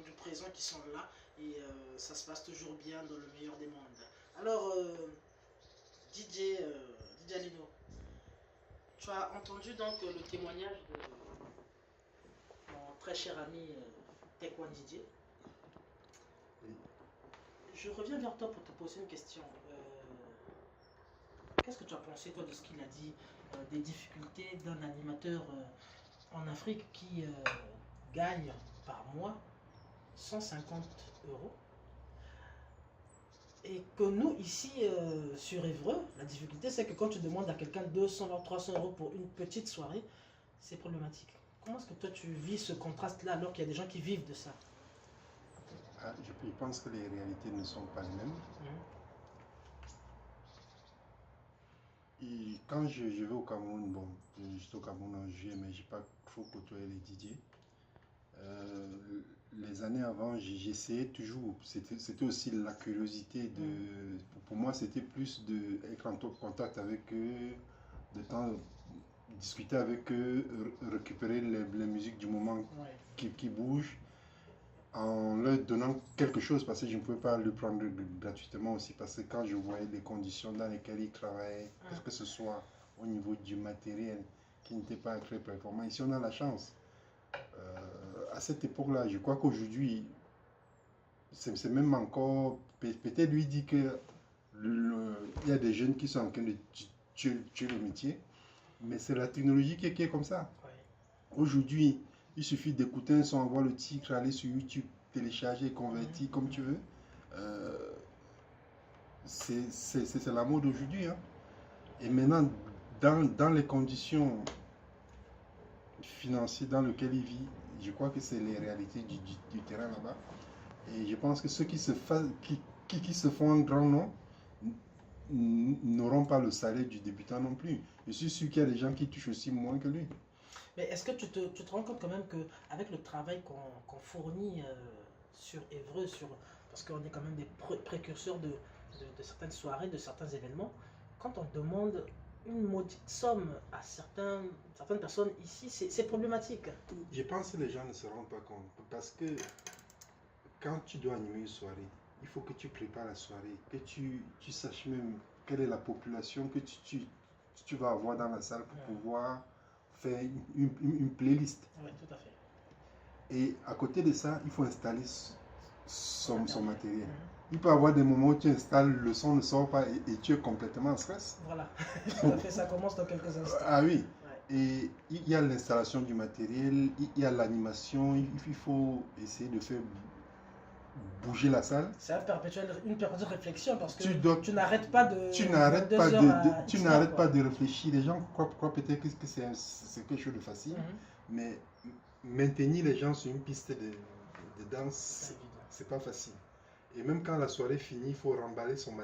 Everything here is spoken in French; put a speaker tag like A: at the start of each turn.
A: du présent qui sont là et ça se passe toujours bien dans le meilleur des mondes. Alors, DJ Alino, tu as entendu donc le témoignage de mon très cher ami Tekwan Didier.
B: Oui.
A: Je reviens vers toi pour te poser une question. Qu'est-ce que tu as pensé, toi, de ce qu'il a dit, des difficultés d'un animateur en Afrique qui gagne par mois 150 euros et que nous, ici, sur Évreux, la difficulté, c'est que quand tu demandes à quelqu'un 200 ou 300 euros pour une petite soirée, c'est problématique. Comment est-ce que toi, tu vis ce contraste-là alors qu'il y a des gens qui vivent de ça?
B: Je pense que les réalités ne sont pas les mêmes. Et quand je vais au Cameroun, bon, j'étais au Cameroun en juillet, mais je n'ai pas trop côtoyé les DJ. Les années avant, j'essayais toujours, c'était aussi la curiosité de... Pour moi, c'était plus d'être en contact avec eux, de temps, discuter avec eux, récupérer les musiques du moment qui bougent, en leur donnant quelque chose, parce que je ne pouvais pas le prendre gratuitement aussi, parce que quand je voyais les conditions dans lesquelles ils travaillaient, que ce soit au niveau du matériel qui n'était pas très performant, ici on a la chance. À cette époque-là, je crois qu'aujourd'hui, c'est même encore, peut-être lui dit que il y a des jeunes qui sont en train de tuer le métier, mais c'est la technologie qui est comme ça. Aujourd'hui, il suffit d'écouter un son, avoir le titre, aller sur YouTube, télécharger, convertir comme tu veux. C'est la mode aujourd'hui. Hein. Et maintenant, dans les conditions financières dans lesquelles il vit, je crois que c'est les réalités du terrain là-bas. Et je pense que ceux qui se font un grand nom n'auront pas le salaire du débutant non plus. Je suis sûr qu'il y a des gens qui touchent aussi moins que lui.
A: Mais est-ce que tu te rends compte quand même qu'avec le travail qu'on fournit sur Évreux, parce qu'on est quand même des précurseurs de certaines soirées, de certains événements, quand on demande une maudite somme à certaines personnes ici, c'est problématique.
B: Je pense que les gens ne se rendent pas compte, parce que quand tu dois animer une soirée, il faut que tu prépares la soirée, que tu saches même quelle est la population que tu vas avoir dans la salle pour pouvoir faire une playlist.
A: Oui, tout à fait.
B: Et à côté de ça, il faut installer son matériel. Il peut y avoir des moments où tu installes, le son ne sort pas et tu es complètement en stress.
A: Voilà, tout à fait, ça commence dans quelques instants.
B: Ah oui, et il y a l'installation du matériel, il y a l'animation, il faut essayer de faire bouger la salle.
A: C'est une perpétuelle réflexion parce que tu n'arrêtes pas de...
B: Tu n'arrêtes pas de réfléchir. Les gens croient peut-être que c'est quelque chose de facile, mais maintenir les gens sur une piste de danse, c'est pas facile. Et même quand la soirée finit, il faut remballer son matériel.